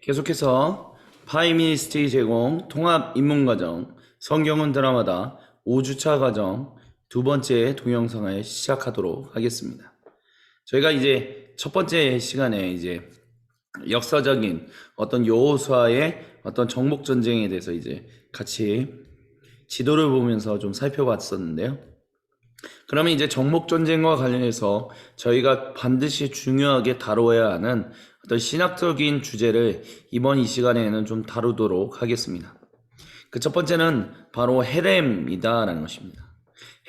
계속해서 파이미니스트리 제공 통합 입문과정 성경은 드라마다 5주차 과정 두 번째 동영상을 시작하도록 하겠습니다. 저희가 이제 첫 번째 시간에 이제 역사적인 어떤 여호수아의 어떤 정복 전쟁에 대해서 이제 같이 지도를 보면서 좀 살펴봤었는데요. 그러면 이제 정복 전쟁과 관련해서 저희가 반드시 중요하게 다뤄야 하는 어떤 신학적인 주제를 이번 이 시간에는 좀 다루도록 하겠습니다. 그 첫 번째는 바로 헤렘이다라는 것입니다.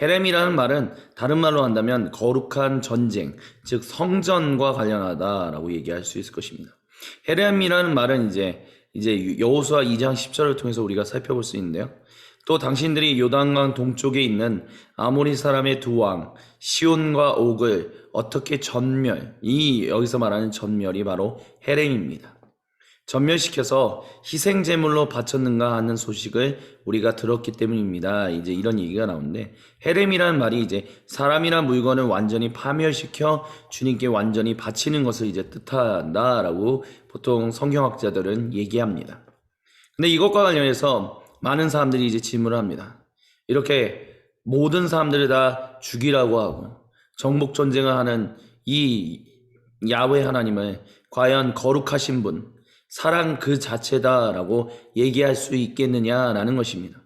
헤렘이라는 말은 다른 말로 한다면 거룩한 전쟁, 즉 성전과 관련하다라고 얘기할 수 있을 것입니다. 헤렘이라는 말은 이제 여호수아 2장 10절을 통해서 우리가 살펴볼 수 있는데요. 또 당신들이 요단강 동쪽에 있는 아모리 사람의 두 왕 시온과 옥을 어떻게 여기서 말하는 전멸이 바로 헤렘입니다. 전멸시켜서 희생 제물로 바쳤는가 하는 소식을 우리가 들었기 때문입니다. 이제 이런 얘기가 나오는데, 헤렘이라는 말이 이제 사람이나 물건을 완전히 파멸시켜 주님께 완전히 바치는 것을 이제 뜻한다라고 보통 성경학자들은 얘기합니다. 근데 이것과 관련해서 많은 사람들이 이제 질문을 합니다. 이렇게 모든 사람들을 다 죽이라고 하고 정복 전쟁을 하는 이 야훼 하나님을 과연 거룩하신 분, 사랑 그 자체다라고 얘기할 수 있겠느냐라는 것입니다.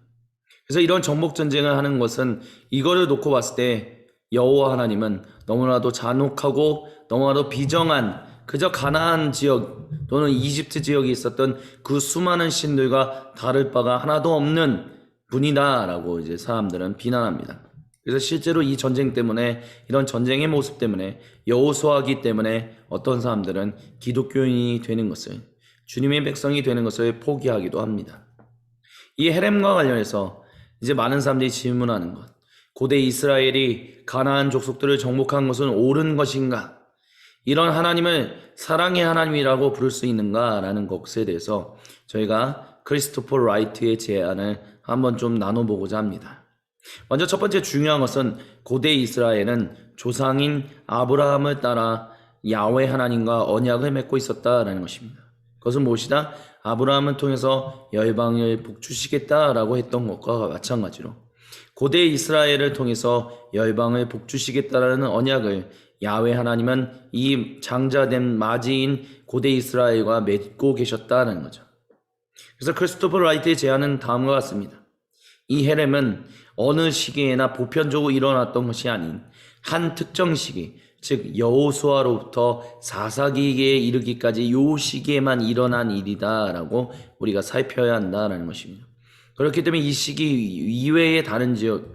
그래서 이런 정복 전쟁을 하는 것은 이거를 놓고 봤을 때 여호와 하나님은 너무나도 잔혹하고 너무나도 비정한, 그저 가나안 지역 또는 이집트 지역에 있었던 그 수많은 신들과 다를 바가 하나도 없는 분이다라고 이제 사람들은 비난합니다. 그래서 실제로 이 전쟁 때문에, 이런 전쟁의 모습 때문에, 여호수아기 때문에 어떤 사람들은 기독교인이 되는 것을, 주님의 백성이 되는 것을 포기하기도 합니다. 이 헤렘과 관련해서 이제 많은 사람들이 질문하는 것, 고대 이스라엘이 가나안 족속들을 정복한 것은 옳은 것인가? 이런 하나님을 사랑의 하나님이라고 부를 수 있는가라는 것에 대해서 저희가 크리스토퍼 라이트의 제안을 한번 좀 나눠보고자 합니다. 먼저 첫 번째 중요한 것은 고대 이스라엘은 조상인 아브라함을 따라 야훼 하나님과 언약을 맺고 있었다라는 것입니다. 그것은 무엇이다? 아브라함을 통해서 열방을 복주시겠다라고 했던 것과 마찬가지로 고대 이스라엘을 통해서 열방을 복주시겠다라는 언약을 야훼 하나님은 이 장자된 마지인 고대 이스라엘과 맺고 계셨다는 거죠. 그래서 크리스토퍼 라이트의 제안은 다음과 같습니다. 이 헤렘은 어느 시기에나 보편적으로 일어났던 것이 아닌 한 특정 시기, 즉 여호수아로부터 사사기에 이르기까지 요 시기에만 일어난 일이다라고 우리가 살펴야 한다라는 것입니다. 그렇기 때문에 이 시기 이외의 다른 지역,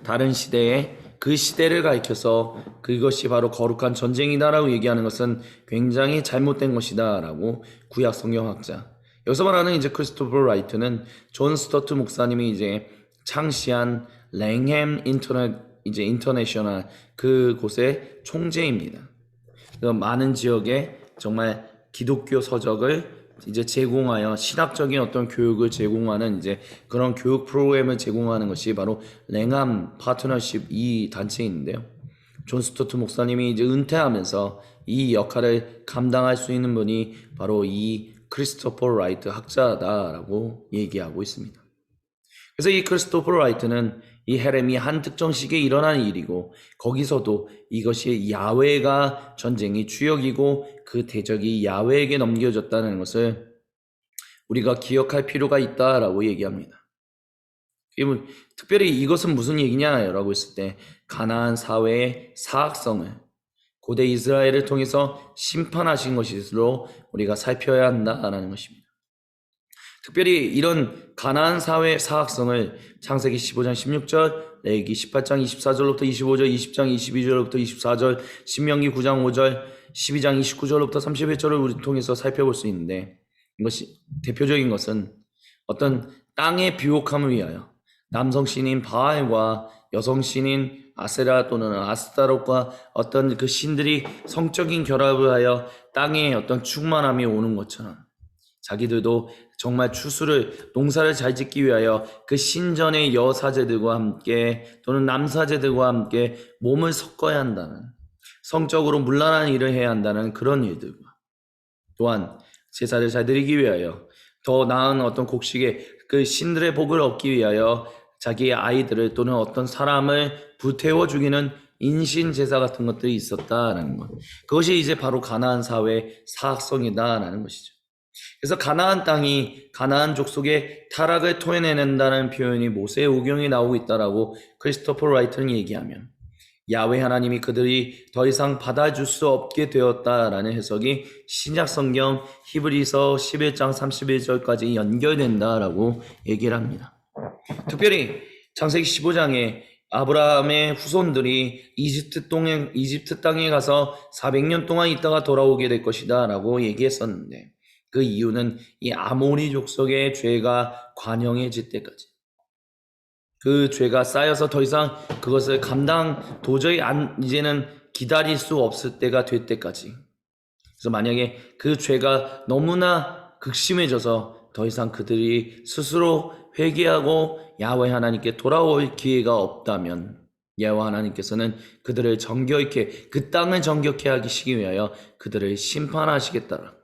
다른 시대에 그 시대를 가리켜서 그것이 바로 거룩한 전쟁이다라고 얘기하는 것은 굉장히 잘못된 것이다라고 구약 성경학자, 여기서 말하는 이제 크리스토퍼 라이트는 존 스토트 목사님이 이제 창시한 랭햄 인터내셔널 그곳의 총재입니다. 그 많은 지역에 정말 기독교 서적을 이제 제공하여 신학적인 어떤 교육을 제공하는 이제 그런 교육 프로그램을 제공하는 것이 바로 랭함 파트너십 이 단체인데요. 존 스토트 목사님이 이제 은퇴하면서 이 역할을 감당할 수 있는 분이 바로 이 크리스토퍼 라이트 학자다라고 얘기하고 있습니다. 그래서 이 크리스토퍼 라이트는 이 헤렘이 한 특정 시기에 일어난 일이고, 거기서도 이것이 야훼가 전쟁이 주역이고 그 대적이 야훼에게 넘겨졌다는 것을 우리가 기억할 필요가 있다라고 얘기합니다. 특별히 이것은 무슨 얘기냐라고 했을 때 가나안 사회의 사악성을 고대 이스라엘을 통해서 심판하신 것으로 우리가 살펴야 한다라는 것입니다. 특별히 이런 가나안 사회의 사악성을 창세기 15장 16절, 레위기 18장 24절부터 25절, 20장 22절부터 24절, 신명기 9장 5절, 12장 29절부터 31절을 우리 통해서 살펴볼 수 있는데, 이것이 대표적인 것은 어떤 땅의 비옥함을 위하여 남성 신인 바알과 여성 신인 아세라 또는 아스타롯과 어떤 그 신들이 성적인 결합을 하여 땅에 어떤 충만함이 오는 것처럼 자기들도 정말 농사를 잘 짓기 위하여 그 신전의 여사제들과 함께 또는 남사제들과 함께 몸을 섞어야 한다는, 성적으로 문란한 일을 해야 한다는 그런 일들과, 또한 제사를 잘 드리기 위하여, 더 나은 어떤 곡식의 그 신들의 복을 얻기 위하여 자기의 아이들을 또는 어떤 사람을 불태워 죽이는 인신 제사 같은 것들이 있었다라는 것. 그것이 이제 바로 가나안 사회의 사악성이다라는 것이죠. 그래서 가나안 땅이 가나안 족속의 타락을 토해내는다는 표현이 모세의 오경에 나오고 있다라고 크리스토퍼 라이트는 얘기하면, 야훼 하나님이 그들이 더 이상 받아줄 수 없게 되었다라는 해석이 신약 성경 히브리서 11장 31절까지 연결된다라고 얘기를 합니다. 특별히 창세기 15장에 아브라함의 후손들이 이집트 땅에 가서 400년 동안 있다가 돌아오게 될 것이다 라고 얘기했었는데, 그 이유는 이 아모리 족속의 죄가 관영해질 때까지, 그 죄가 쌓여서 더 이상 그것을 도저히 이제는 기다릴 수 없을 때가 될 때까지. 그래서 만약에 그 죄가 너무나 극심해져서 더 이상 그들이 스스로 회개하고 야훼 하나님께 돌아올 기회가 없다면, 야훼 하나님께서는 그들을 그 땅을 정결케 하시기 위하여 그들을 심판하시겠다라,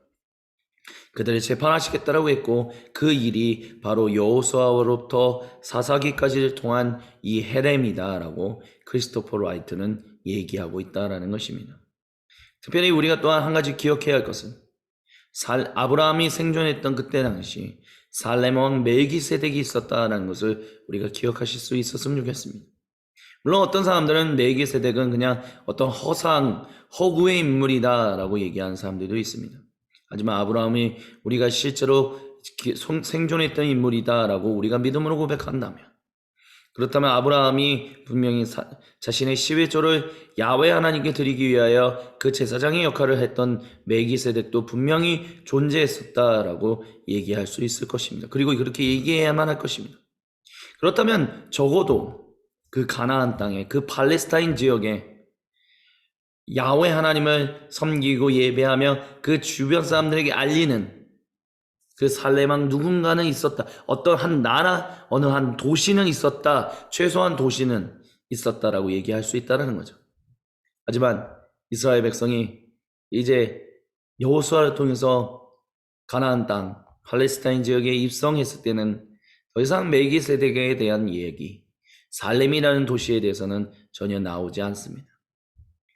그들을 재판하시겠다라고 했고, 그 일이 바로 여호수아로부터 사사기까지를 통한 이 헤렘이다라고 크리스토퍼 라이트는 얘기하고 있다라는 것입니다. 특별히 우리가 또한 한 가지 기억해야 할 것은, 아브라함이 생존했던 그때 당시 살렘 왕 멜기세덱이 있었다라는 것을 우리가 기억하실 수 있었으면 좋겠습니다. 물론 어떤 사람들은 멜기세덱은 그냥 어떤 허구의 인물이다라고 얘기하는 사람들도 있습니다. 하지만 아브라함이 우리가 실제로 생존했던 인물이다라고 우리가 믿음으로 고백한다면, 그렇다면 아브라함이 분명히 자신의 11조를 야훼 하나님께 드리기 위하여 그 제사장의 역할을 했던 멜기세덱도 분명히 존재했었다라고 얘기할 수 있을 것입니다. 그리고 그렇게 얘기해야만 할 것입니다. 그렇다면 적어도 그 가나안 땅에, 그 팔레스타인 지역에 야훼 하나님을 섬기고 예배하며 그 주변 사람들에게 알리는 그 살레망 누군가는 있었다. 어떤 한 나라, 어느 한 도시는 있었다. 최소한 도시는 있었다라고 얘기할 수 있다는 거죠. 하지만 이스라엘 백성이 이제 여호수아를 통해서 가나안 땅, 팔레스타인 지역에 입성했을 때는 더 이상 멜기세덱에 대한 얘기, 살렘이라는 도시에 대해서는 전혀 나오지 않습니다.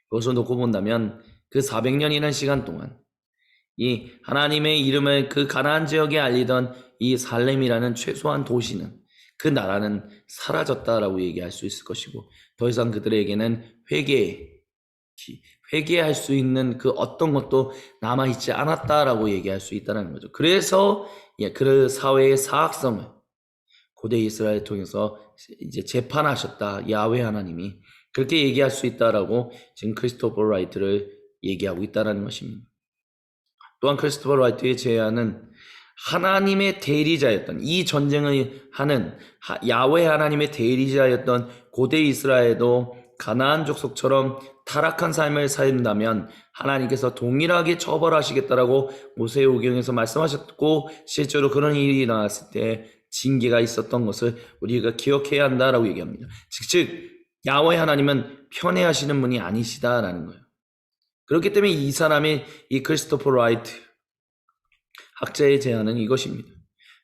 그것을 놓고 본다면 그 400년이라는 시간 동안 이 하나님의 이름을 그 가나안 지역에 알리던 이 살렘이라는 최소한 도시는, 그 나라는 사라졌다라고 얘기할 수 있을 것이고, 더 이상 그들에게는 회개할 수 있는 그 어떤 것도 남아있지 않았다라고 얘기할 수 있다는 거죠. 그래서 그 사회의 사악성을 고대 이스라엘을 통해서 이제 재판하셨다, 야훼 하나님이 그렇게 얘기할 수 있다라고 지금 크리스토퍼 라이트를 얘기하고 있다는 것입니다. 또한 크리스토퍼 라이트의 제안은 하나님의 대리자였던, 이 전쟁을 하는 야훼 하나님의 대리자였던 고대 이스라엘도 가나안 족속처럼 타락한 삶을 산다면 하나님께서 동일하게 처벌하시겠다라고 모세의 오경에서 말씀하셨고, 실제로 그런 일이 일어났을 때 징계가 있었던 것을 우리가 기억해야 한다라고 얘기합니다. 즉 야훼 하나님은 편애하시는 분이 아니시다라는 거예요. 그렇기 때문에 이 사람이, 이 크리스토퍼 라이트 학자의 제안은 이것입니다.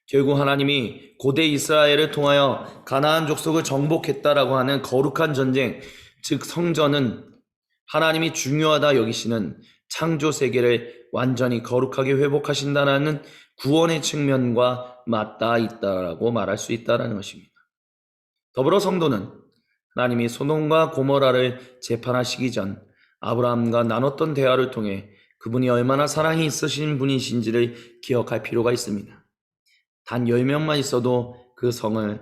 결국 하나님이 고대 이스라엘을 통하여 가나안 족속을 정복했다라고 하는 거룩한 전쟁, 즉 성전은 하나님이 중요하다 여기시는 창조 세계를 완전히 거룩하게 회복하신다는 구원의 측면과 맞닿아 있다라고 말할 수 있다는 것입니다. 더불어 성도는 하나님이 소돔과 고모라를 재판하시기 전 아브라함과 나눴던 대화를 통해 그분이 얼마나 사랑이 있으신 분이신지를 기억할 필요가 있습니다. 단 10명만 있어도 그 성을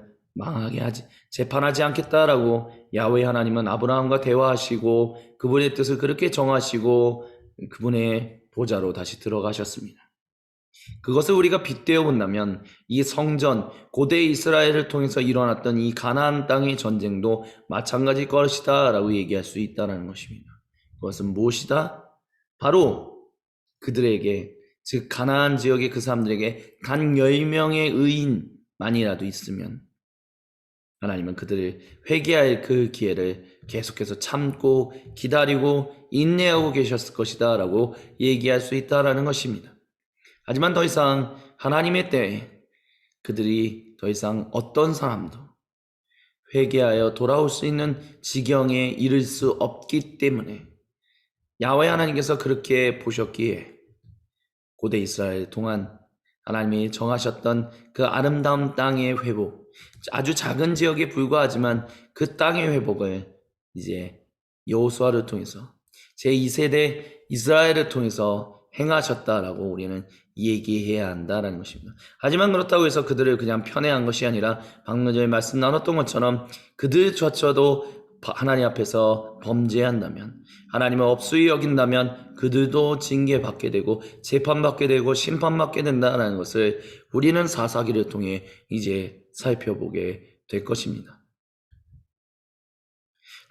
재판하지 않겠다라고 야훼 하나님은 아브라함과 대화하시고 그분의 뜻을 그렇게 정하시고 그분의 보좌로 다시 들어가셨습니다. 그것을 우리가 빗대어 본다면 이 성전, 고대 이스라엘을 통해서 일어났던 이 가나안 땅의 전쟁도 마찬가지일 것이다 라고 얘기할 수 있다는 것입니다. 그것은 무엇이다? 바로 그들에게, 즉 가나안 지역의 그 사람들에게 단 10명의 의인만이라도 있으면 하나님은 그들을 회개할 그 기회를 계속해서 참고 기다리고 인내하고 계셨을 것이다 라고 얘기할 수 있다는 것입니다. 하지만 더 이상 하나님의 때에 그들이 더 이상 어떤 사람도 회개하여 돌아올 수 있는 지경에 이를 수 없기 때문에 야훼 하나님께서 그렇게 보셨기에 고대 이스라엘 동안 하나님이 정하셨던 그 아름다운 땅의 회복, 아주 작은 지역에 불과하지만 그 땅의 회복을 이제 여호수아를 통해서 제2세대 이스라엘을 통해서 행하셨다라고 우리는 얘기해야 한다라는 것입니다. 하지만 그렇다고 해서 그들을 그냥 편애한 것이 아니라 방금 전에 말씀 나눴던 것처럼 그들조차도 하나님 앞에서 범죄한다면, 하나님을 업수히 여긴다면 그들도 징계받게 되고 재판받게 되고 심판받게 된다는 것을 우리는 사사기를 통해 이제 살펴보게 될 것입니다.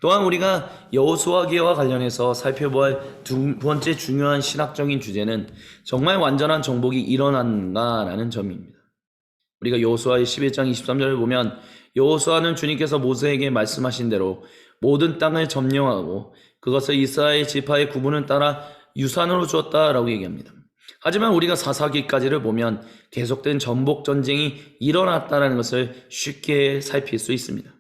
또한 우리가 여호수아기와 관련해서 살펴볼 두 번째 중요한 신학적인 주제는 정말 완전한 정복이 일어난가라는 점입니다. 우리가 여호수아의 11장 23절을 보면 여호수아는 주님께서 모세에게 말씀하신 대로 모든 땅을 점령하고 그것을 이스라엘 지파의 구분을 따라 유산으로 주었다라고 얘기합니다. 하지만 우리가 사사기까지를 보면 계속된 전복 전쟁이 일어났다는 것을 쉽게 살필 수 있습니다.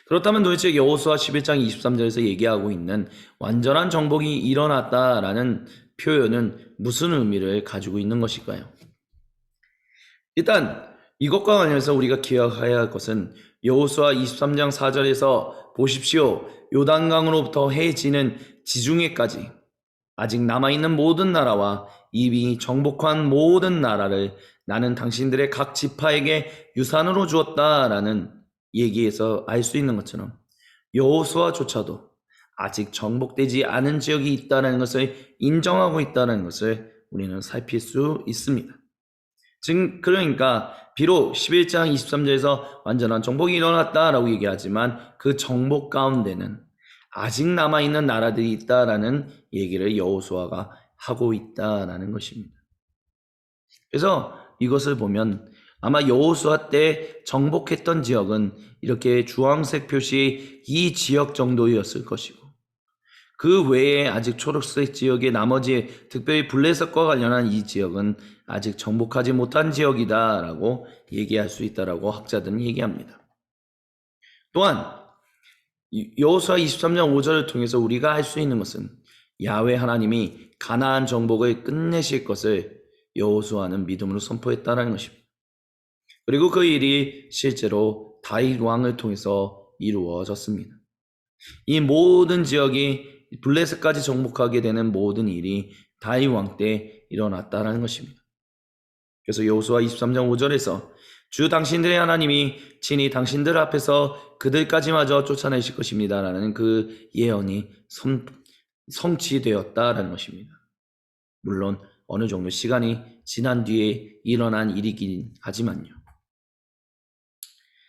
그렇다면 도대체 여호수아 11장 23절에서 얘기하고 있는 완전한 정복이 일어났다라는 표현은 무슨 의미를 가지고 있는 것일까요? 일단 이것과 관련해서 우리가 기억해야 할 것은 여호수아 23장 4절에서 보십시오. 요단강으로부터 해 지는 지중해까지 아직 남아있는 모든 나라와 이미 정복한 모든 나라를 나는 당신들의 각 지파에게 유산으로 주었다라는 얘기에서 알 수 있는 것처럼 여호수아조차도 아직 정복되지 않은 지역이 있다는 것을 인정하고 있다는 것을 우리는 살필 수 있습니다. 즉 그러니까 비록 11장 23절에서 완전한 정복이 일어났다라고 얘기하지만 그 정복 가운데는 아직 남아있는 나라들이 있다라는 얘기를 여호수아가 하고 있다라는 것입니다. 그래서 이것을 보면 아마 여호수아 때 정복했던 지역은 이렇게 주황색 표시 이 지역 정도였을 것이고 그 외에 아직 초록색 지역의 나머지 특별히 블레셋과 관련한 이 지역은 아직 정복하지 못한 지역이다라고 얘기할 수 있다라고 학자들은 얘기합니다. 또한 여호수아 23장 5절을 통해서 우리가 알 수 있는 것은 야훼 하나님이 가나안 정복을 끝내실 것을 여호수아는 믿음으로 선포했다는 것입니다. 그리고 그 일이 실제로 다윗 왕을 통해서 이루어졌습니다. 이 모든 지역이 블레셋까지 정복하게 되는 모든 일이 다윗 왕 때 일어났다는 것입니다. 그래서 여호수아 23장 5절에서 주 당신들의 하나님이 친히 당신들 앞에서 그들까지마저 쫓아내실 것입니다 라는 그 예언이 성취되었다라는 것입니다. 물론 어느 정도 시간이 지난 뒤에 일어난 일이긴 하지만요.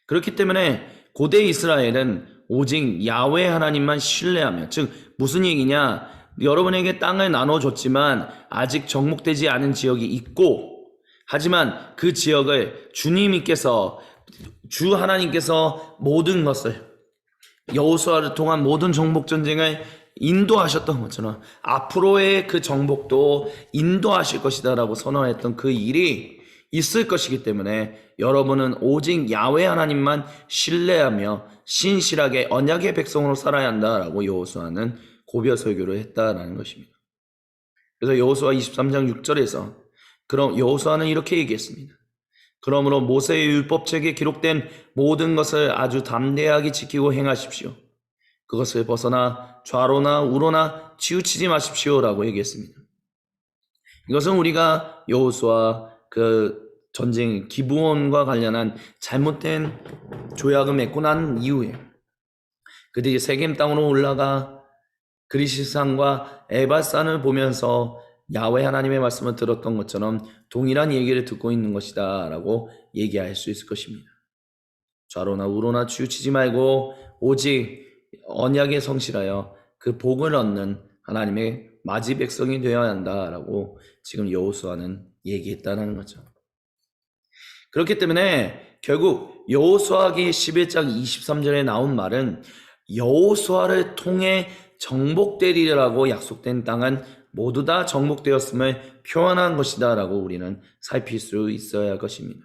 그렇기 때문에 고대 이스라엘은 오직 야훼 하나님만 신뢰하며, 즉 무슨 얘기냐, 여러분에게 땅을 나눠줬지만 아직 정복되지 않은 지역이 있고, 하지만 그 지역을 주님께서, 주 하나님께서 모든 것을 여호수아를 통한 모든 정복 전쟁을 인도하셨던 것처럼 앞으로의 그 정복도 인도하실 것이다 라고 선언했던 그 일이 있을 것이기 때문에 여러분은 오직 야훼 하나님만 신뢰하며 신실하게 언약의 백성으로 살아야 한다라고 여호수아는 고별 설교를 했다라는 것입니다. 그래서 여호수아 23장 6절에서 그럼 여호수아는 이렇게 얘기했습니다. 그러므로 모세의 율법책에 기록된 모든 것을 아주 담대하게 지키고 행하십시오. 그것을 벗어나 좌로나 우로나 치우치지 마십시오 라고 얘기했습니다. 이것은 우리가 여호수아 그 전쟁 기브온과 관련한 잘못된 조약을 맺고 난 이후에 그들이 세겜 땅으로 올라가 그리시산과 에발산을 보면서 야훼 하나님의 말씀을 들었던 것처럼 동일한 얘기를 듣고 있는 것이다 라고 얘기할 수 있을 것입니다. 좌로나 우로나 치우치지 말고 오직 언약에 성실하여 그 복을 얻는 하나님의 마지 백성이 되어야 한다라고 지금 여호수아는 얘기했다는 거죠. 그렇기 때문에 결국 여호수아기 11장 23절에 나온 말은 여호수아를 통해 정복되리라고 약속된 땅은 모두 다 정복되었음을 표현한 것이다 라고 우리는 살필 수 있어야 할 것입니다.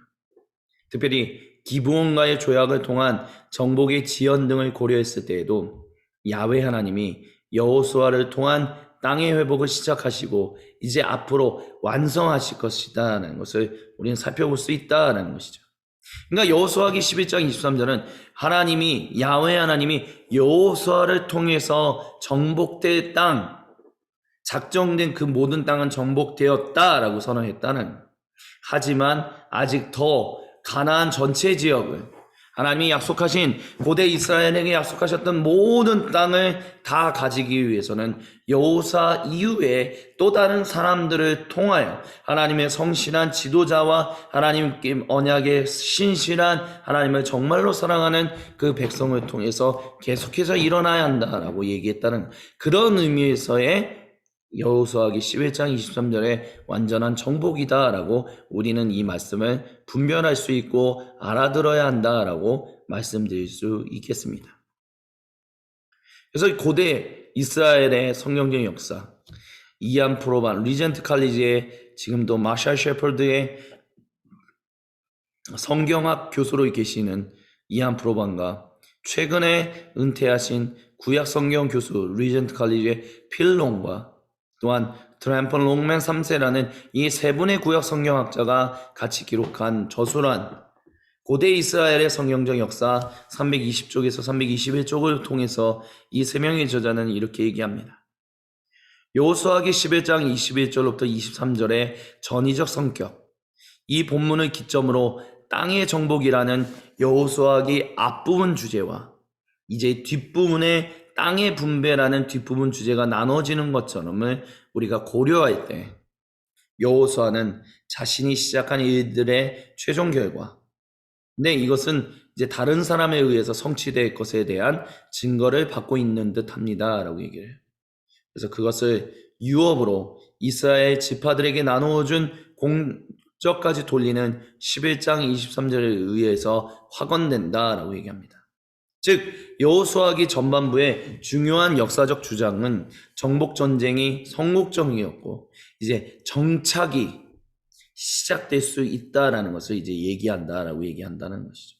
특별히 기브온과의 조약을 통한 정복의 지연 등을 고려했을 때에도 야훼 하나님이 여호수아를 통한 땅의 회복을 시작하시고 이제 앞으로 완성하실 것이다라는 것을 우리는 살펴볼 수 있다라는 것이죠. 그러니까 여호수아기 11장 23절은 야훼 하나님이 여호수아를 통해서 정복될 땅, 작정된 그 모든 땅은 정복되었다라고 선언했다는. 하지만 아직 더 가나안 전체 지역을 하나님이 약속하신 고대 이스라엘에게 약속하셨던 모든 땅을 다 가지기 위해서는 여호수아 이후에 또 다른 사람들을 통하여 하나님의 성실한 지도자와 하나님께 언약에 신실한 하나님을 정말로 사랑하는 그 백성을 통해서 계속해서 일어나야 한다라고 얘기했다는 그런 의미에서의 여호수아기 11장 23절에 완전한 정복이다라고 우리는 이 말씀을 분별할 수 있고 알아들어야 한다라고 말씀드릴 수 있겠습니다. 그래서 고대 이스라엘의 성경적 역사, 이안 프로반 리젠트 칼리지의 지금도 마샬 셰퍼드의 성경학 교수로 계시는 이안 프로반과 최근에 은퇴하신 구약 성경 교수 리젠트 칼리지의 필롱과 또한 트램펄 롱맨 3세라는 이 세 분의 구약 성경학자가 같이 기록한 저술한 고대 이스라엘의 성경적 역사 320쪽에서 321쪽을 통해서 이 세 명의 저자는 이렇게 얘기합니다. 여호수아기 11장 21절로부터 23절의 전의적 성격, 이 본문을 기점으로 땅의 정복이라는 여호수아기 앞부분 주제와 이제 뒷부분의 땅의 분배라는 뒷부분 주제가 나눠지는 것처럼을 우리가 고려할 때 여호수아는 자신이 시작한 일들의 최종 결과, 근데 이것은 이제 다른 사람에 의해서 성취될 것에 대한 증거를 받고 있는 듯 합니다 라고 얘기를 해요. 그래서 그것을 유업으로 이스라엘 지파들에게 나누어준 공적까지 돌리는 11장 23절에 의해서 확언된다 라고 얘기합니다. 즉 여호수아기 전반부의 중요한 역사적 주장은 정복전쟁이 성공적이었고 이제 정착이 시작될 수 있다라는 것을 이제 얘기한다라고 얘기한다는 것이죠.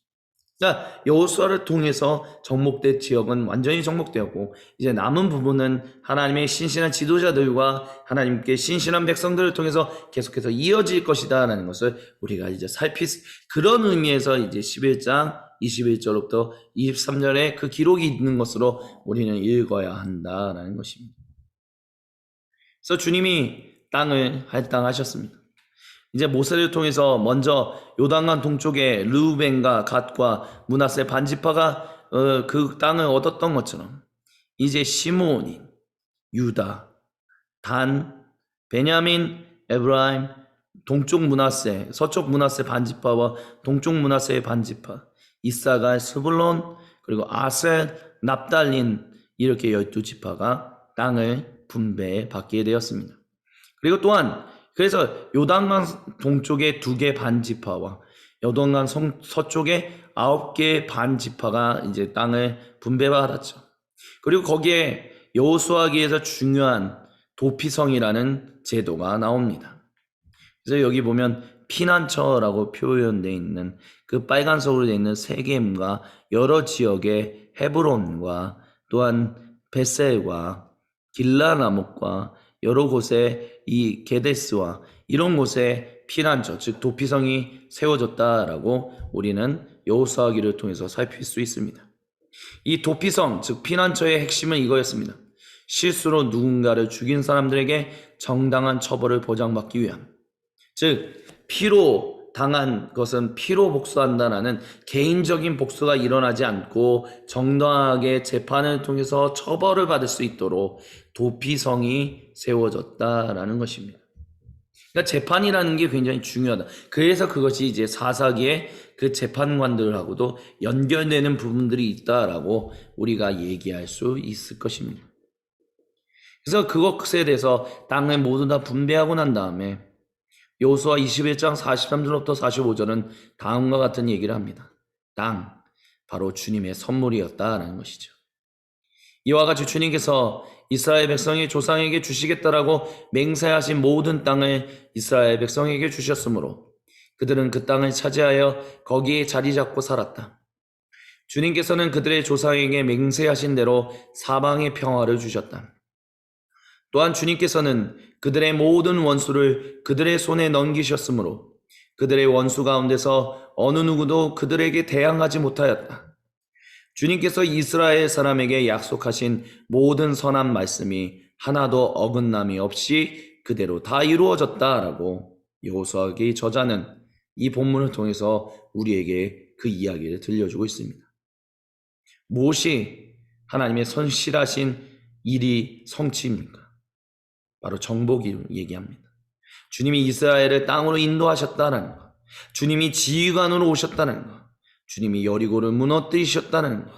그러니까 여호수아를 통해서 정복된 지역은 완전히 정복되었고 이제 남은 부분은 하나님의 신실한 지도자들과 하나님께 신실한 백성들을 통해서 계속해서 이어질 것이다라는 것을 우리가 이제 그런 의미에서 이제 11장 21절부터 23절에 그 기록이 있는 것으로 우리는 읽어야 한다라는 것입니다. 그래서 주님이 땅을 할당하셨습니다. 이제 모세를 통해서 먼저 요단강 동쪽에 르우벤과 갓과 므낫세 반지파가 그 땅을 얻었던 것처럼 이제 시므온인, 유다, 단, 베냐민, 에브라임, 동쪽 므낫세, 서쪽 므낫세 반지파와 동쪽 므낫세의 반지파, 이사갈, 스불론, 그리고 아셀, 납달린 이렇게 12지파가 땅을 분배받게 되었습니다. 그리고 또한 그래서 요단강 동쪽의 2개 반지파와 요단강 서쪽의 9개 반지파가 이제 땅을 분배받았죠. 그리고 거기에 여호수아기에서 중요한 도피성이라는 제도가 나옵니다. 그래서 여기 보면 피난처라고 표현되어 있는 그 빨간색으로 되어 있는 세겜과 여러 지역의 헤브론과 또한 베셀과 길라나목과 여러 곳에 이 게데스와 이런 곳에 피난처 즉 도피성이 세워졌다라고 우리는 여호수아기를 통해서 살필 수 있습니다. 이 도피성 즉 피난처의 핵심은 이거였습니다. 실수로 누군가를 죽인 사람들에게 정당한 처벌을 보장받기 위함. 즉 피로 당한 것은 피로 복수한다라는 개인적인 복수가 일어나지 않고 정당하게 재판을 통해서 처벌을 받을 수 있도록 도피성이 세워졌다라는 것입니다. 그러니까 재판이라는 게 굉장히 중요하다. 그래서 그것이 이제 사사기의 그 재판관들하고도 연결되는 부분들이 있다라고 우리가 얘기할 수 있을 것입니다. 그래서 그것에 대해서 땅을 모두 다 분배하고 난 다음에 여호수아 21장 43절부터 45절은 다음과 같은 얘기를 합니다. 땅, 바로 주님의 선물이었다라는 것이죠. 이와 같이 주님께서 이스라엘 백성이 조상에게 주시겠다라고 맹세하신 모든 땅을 이스라엘 백성에게 주셨으므로 그들은 그 땅을 차지하여 거기에 자리 잡고 살았다. 주님께서는 그들의 조상에게 맹세하신 대로 사방의 평화를 주셨다. 또한 주님께서는 그들의 모든 원수를 그들의 손에 넘기셨으므로 그들의 원수 가운데서 어느 누구도 그들에게 대항하지 못하였다. 주님께서 이스라엘 사람에게 약속하신 모든 선한 말씀이 하나도 어긋남이 없이 그대로 다 이루어졌다라고 여호수아기 저자는 이 본문을 통해서 우리에게 그 이야기를 들려주고 있습니다. 무엇이 하나님의 선실하신 일이 성취입니까? 바로 정복을 얘기합니다. 주님이 이스라엘을 땅으로 인도하셨다는 것, 주님이 지휘관으로 오셨다는 것, 주님이 여리고를 무너뜨리셨다는 것,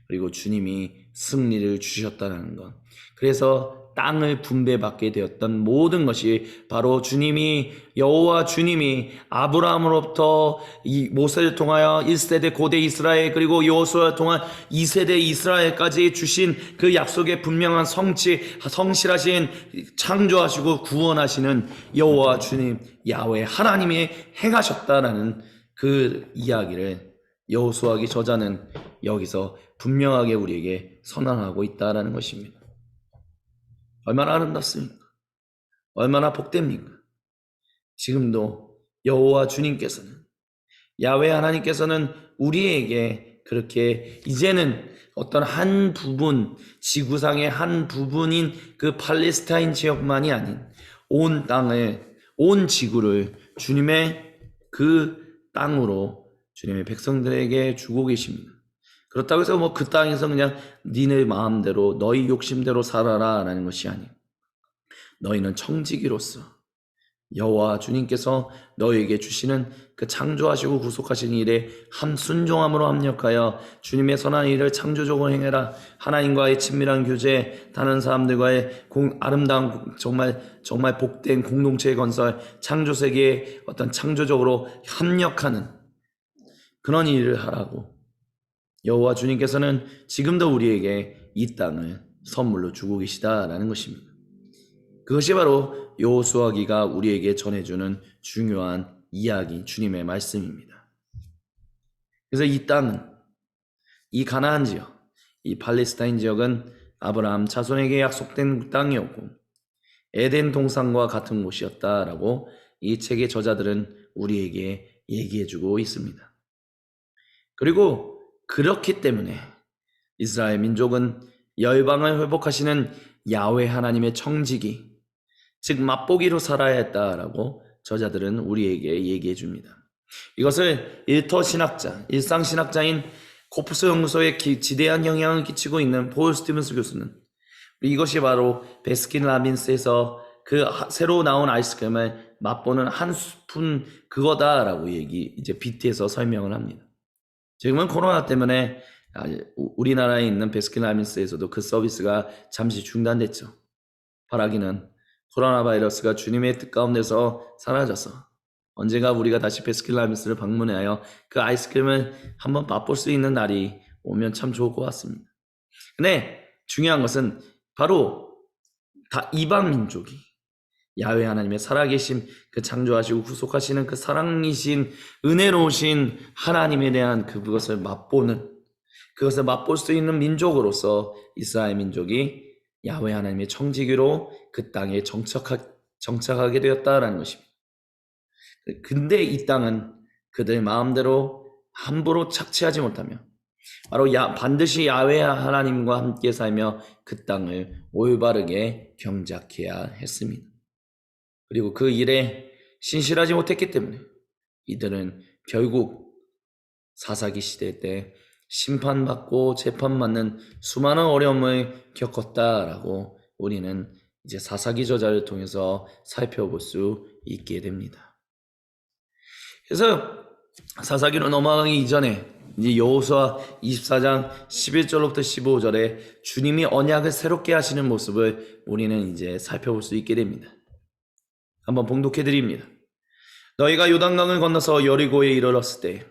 그리고 주님이 승리를 주셨다는 것. 그래서 땅을 분배받게 되었던 모든 것이 바로 주님이 여호와 주님이 아브라함으로부터 이 모세를 통하여 1세대 고대 이스라엘 그리고 여호수아를 통한 2세대 이스라엘까지 주신 그 약속의 분명한 성실하신 창조하시고 구원하시는 여호와 주님 야훼 하나님이 행하셨다라는 그 이야기를 여호수아기 저자는 여기서 분명하게 우리에게 선언하고 있다라는 것입니다. 얼마나 아름답습니까? 얼마나 복됩니까? 지금도 여호와 주님께서는 야훼 하나님께서는 우리에게 그렇게 이제는 어떤 한 부분, 지구상의 한 부분인 그 팔레스타인 지역만이 아닌 온 땅을, 온 지구를 주님의 그 땅으로 주님의 백성들에게 주고 계십니다. 그렇다고 해서 뭐 그 땅에서 그냥 니네 마음대로 너희 욕심대로 살아라 라는 것이 아니에요. 너희는 청지기로서 여호와 주님께서 너희에게 주시는 그 창조하시고 구속하신 일에 순종함으로 합력하여 주님의 선한 일을 창조적으로 행해라. 하나님과의 친밀한 교제, 다른 사람들과의 아름다운 정말 복된 공동체의 건설, 창조세계에 어떤 창조적으로 협력하는 그런 일을 하라고 여호와 주님께서는 지금도 우리에게 이 땅을 선물로 주고 계시다라는 것입니다. 그것이 바로 여호수아기가 우리에게 전해주는 중요한 이야기, 주님의 말씀입니다. 그래서 이 땅은, 이 가나안 지역, 이 팔레스타인 지역은 아브라함 자손에게 약속된 땅이었고 에덴 동산과 같은 곳이었다라고 이 책의 저자들은 우리에게 얘기해주고 있습니다. 그리고 그렇기 때문에 이스라엘 민족은 열방을 회복하시는 야훼 하나님의 청지기, 즉 맛보기로 살아야 했다라고 저자들은 우리에게 얘기해 줍니다. 이것을 일상신학자인 코프스 연구소에 지대한 영향을 끼치고 있는 폴 스티븐스 교수는 이것이 바로 베스킨 라빈스에서 그 새로 나온 아이스크림을 맛보는 한 스푼 그거다라고 이제 빗대서 설명을 합니다. 지금은 코로나 때문에 우리나라에 있는 베스킨라빈스에서도 그 서비스가 잠시 중단됐죠. 바라기는 코로나 바이러스가 주님의 뜻 가운데서 사라져서 언젠가 우리가 다시 베스킨라빈스를 방문하여 그 아이스크림을 한번 맛볼 수 있는 날이 오면 참 좋을 것 같습니다. 근데 중요한 것은 바로 다 이방 민족이 야훼 하나님의 살아계심, 그 창조하시고 구속하시는 그 사랑이신 은혜로우신 하나님에 대한 그것을 맛볼 수 있는 민족으로서 이스라엘 민족이 야훼 하나님의 청지기로 그 땅에 정착하게 되었다라는 것입니다. 근데 이 땅은 그들 마음대로 함부로 착취하지 못하며 바로 반드시 야훼 하나님과 함께 살며 그 땅을 올바르게 경작해야 했습니다. 그리고 그 일에 신실하지 못했기 때문에 이들은 결국 사사기 시대 때 심판받고 재판받는 수많은 어려움을 겪었다라고 우리는 이제 사사기 저자를 통해서 살펴볼 수 있게 됩니다. 그래서 사사기로 넘어가기 이전에 이제 여호수아 24장 11절로부터 15절에 주님이 언약을 새롭게 하시는 모습을 우리는 이제 살펴볼 수 있게 됩니다. 한번 봉독해 드립니다. 너희가 요단강을 건너서 여리고에 이르렀을 때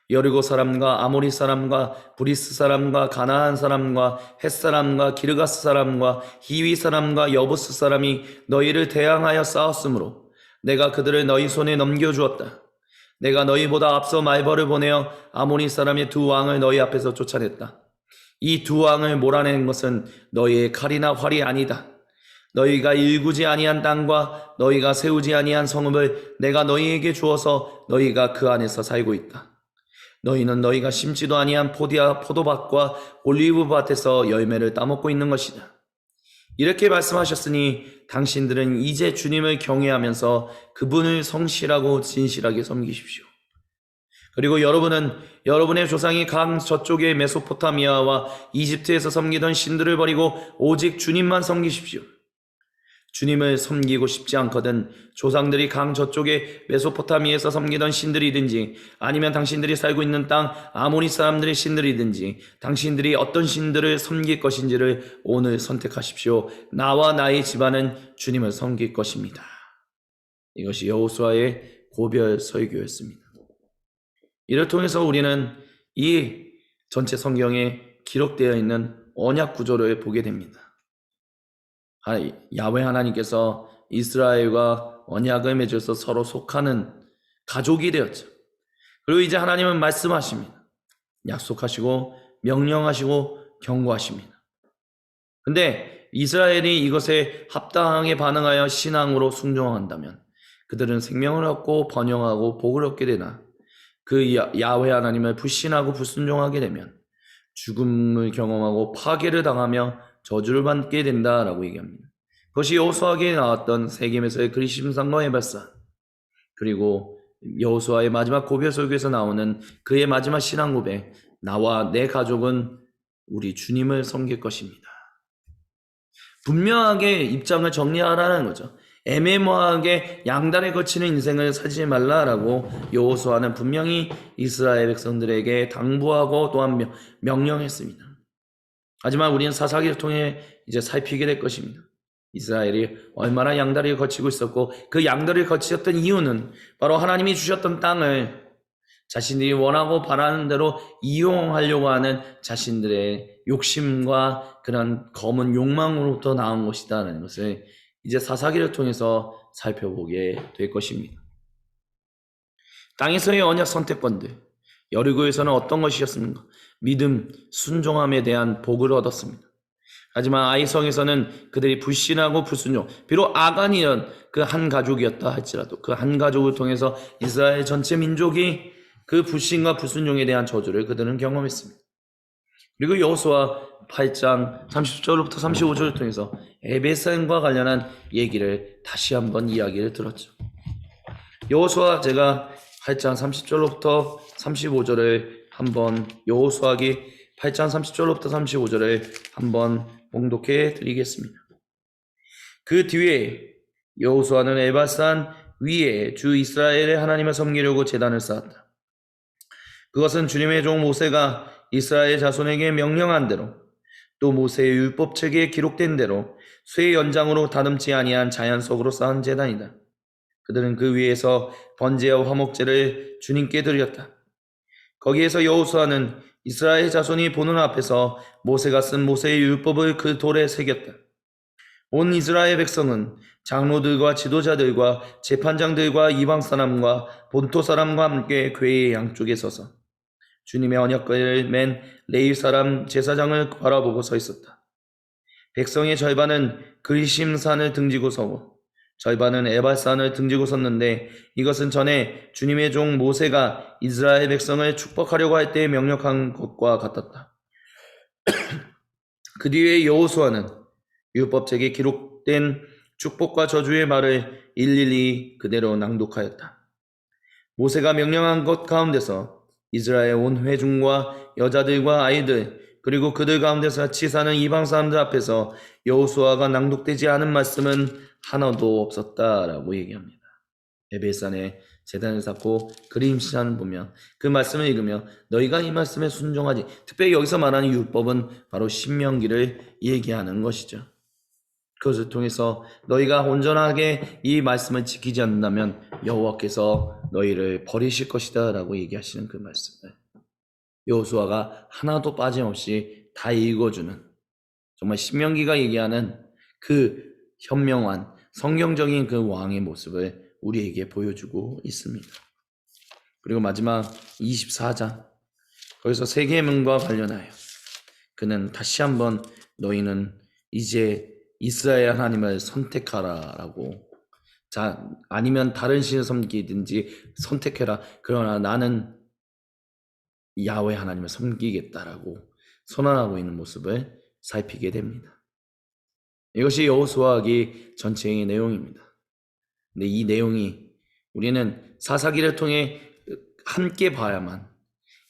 여리고 사람과 아모리 사람과 브리스 사람과 가나안 사람과 헷 사람과 기르가스 사람과 히위 사람과 여부스 사람이 너희를 대항하여 싸웠으므로 내가 그들을 너희 손에 넘겨주었다. 내가 너희보다 앞서 말벌을 보내어 아모리 사람의 두 왕을 너희 앞에서 쫓아냈다. 이 두 왕을 몰아낸 것은 너희의 칼이나 활이 아니다. 너희가 일구지 아니한 땅과 너희가 세우지 아니한 성읍을 내가 너희에게 주어서 너희가 그 안에서 살고 있다. 너희는 너희가 심지도 아니한 포도밭과 올리브밭에서 열매를 따먹고 있는 것이다. 이렇게 말씀하셨으니 당신들은 이제 주님을 경외하면서 그분을 성실하고 진실하게 섬기십시오. 그리고 여러분은 여러분의 조상이 강 저쪽의 메소포타미아와 이집트에서 섬기던 신들을 버리고 오직 주님만 섬기십시오. 주님을 섬기고 싶지 않거든 조상들이 강 저쪽에 메소포타미아에서 섬기던 신들이든지 아니면 당신들이 살고 있는 땅 아모리 사람들의 신들이든지 당신들이 어떤 신들을 섬길 것인지를 오늘 선택하십시오. 나와 나의 집안은 주님을 섬길 것입니다. 이것이 여호수아의 고별 설교였습니다. 이를 통해서 우리는 이 전체 성경에 기록되어 있는 언약 구조를 보게 됩니다. 야훼 하나님께서 이스라엘과 언약을 맺어서 서로 속하는 가족이 되었죠. 그리고 이제 하나님은 말씀하십니다. 약속하시고 명령하시고 경고하십니다. 근데 이스라엘이 이것에 합당하게 반응하여 신앙으로 순종한다면 그들은 생명을 얻고 번영하고 복을 얻게 되나 그 야훼 하나님을 불신하고 불순종하게 되면 죽음을 경험하고 파괴를 당하며 저주를 받게 된다라고 얘기합니다. 그것이 여호수아에게 나왔던 세겜에서의 그리심산과 에발산, 그리고 여호수아의 마지막 고별 설교에서 나오는 그의 마지막 신앙 고백, 나와 내 가족은 우리 주님을 섬길 것입니다. 분명하게 입장을 정리하라는 거죠. 애매모호하게 양다리에 거치는 인생을 살지 말라라고 여호수아는 분명히 이스라엘 백성들에게 당부하고 또한 명령했습니다. 하지만 우리는 사사기를 통해 이제 살피게 될 것입니다. 이스라엘이 얼마나 양다리를 거치고 있었고 그 양다리를 거치셨던 이유는 바로 하나님이 주셨던 땅을 자신들이 원하고 바라는 대로 이용하려고 하는 자신들의 욕심과 그런 검은 욕망으로부터 나온 것이다라는 것을 이제 사사기를 통해서 살펴보게 될 것입니다. 땅에서의 언약 선택권들, 여리고에서는 어떤 것이었습니까? 믿음, 순종함에 대한 복을 얻었습니다. 하지만 아이성에서는 그들이 불신하고 불순종, 비록 아간이던 그 한 가족이었다 할지라도 그 한 가족을 통해서 이스라엘 전체 민족이 그 불신과 불순종에 대한 저주를 그들은 경험했습니다. 그리고 여호수아 8장 30절부터 35절을 통해서 에베살과 관련한 얘기를 다시 한번 이야기를 들었죠. 여호수아 제가 8장 30절부터 35절을 한번 여호수아기 8장 30절부터 35절을 한번 봉독해 드리겠습니다. 그 뒤에 여호수아는 에발산 위에 주 이스라엘의 하나님을 섬기려고 제단을 쌓았다. 그것은 주님의 종 모세가 이스라엘 자손에게 명령한 대로 또 모세의 율법책에 기록된 대로 쇠 연장으로 다듬지 아니한 자연석으로 쌓은 제단이다. 그들은 그 위에서 번제와 화목제를 주님께 드렸다. 거기에서 여호수아는 이스라엘 자손이 보는 앞에서 모세가 쓴 모세의 율법을 그 돌에 새겼다. 온 이스라엘 백성은 장로들과 지도자들과 재판장들과 이방 사람과 본토 사람과 함께 궤의 양쪽에 서서 주님의 언약궤를 맨 레위 사람 제사장을 바라보고 서 있었다. 백성의 절반은 그리심산을 등지고 서고 절반은 에발산을 등지고 섰는데 이것은 전에 주님의 종 모세가 이스라엘 백성을 축복하려고 할 때 명령한 것과 같았다. 그 뒤에 여호수아는 율법책에 기록된 축복과 저주의 말을 일일이 그대로 낭독하였다. 모세가 명령한 것 가운데서 이스라엘 온 회중과 여자들과 아이들 그리고 그들 가운데서 같이 사는 이방 사람들 앞에서 여호수아가 낭독되지 않은 말씀은 하나도 없었다라고 얘기합니다. 에벨산에 제단을 쌓고 그림시산을 보며 그 말씀을 읽으며 너희가 이 말씀에 순종하지. 특별히 여기서 말하는 율법은 바로 신명기를 얘기하는 것이죠. 그것을 통해서 너희가 온전하게 이 말씀을 지키지 않는다면 여호와께서 너희를 버리실 것이다 라고 얘기하시는 그 말씀을 여호수아가 하나도 빠짐없이 다 읽어주는, 정말 신명기가 얘기하는 그 현명한 성경적인 그 왕의 모습을 우리에게 보여주고 있습니다. 그리고 마지막 24장, 거기서 세 계명과 관련하여 그는 다시 한번 너희는 이제 이스라엘 하나님을 선택하라 라고, 자, 아니면 다른 신을 섬기든지 선택해라, 그러나 나는 야훼 하나님을 섬기겠다라고 선언하고 있는 모습을 살피게 됩니다. 이것이 여호수아기 전체의 내용입니다. 근데 이 내용이 우리는 사사기를 통해 함께 봐야만,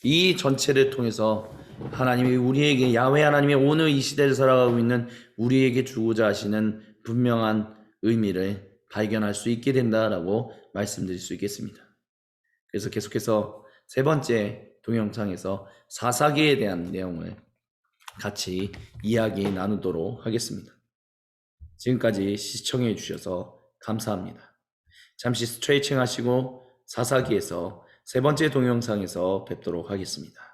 이 전체를 통해서 하나님이 우리에게, 야훼 하나님이 오늘 이 시대를 살아가고 있는 우리에게 주고자 하시는 분명한 의미를 발견할 수 있게 된다라고 말씀드릴 수 있겠습니다. 그래서 계속해서 세 번째 동영상에서 사사기에 대한 내용을 같이 이야기 나누도록 하겠습니다. 지금까지 시청해 주셔서 감사합니다. 잠시 스트레칭 하시고 사사기에서 세 번째 동영상에서 뵙도록 하겠습니다.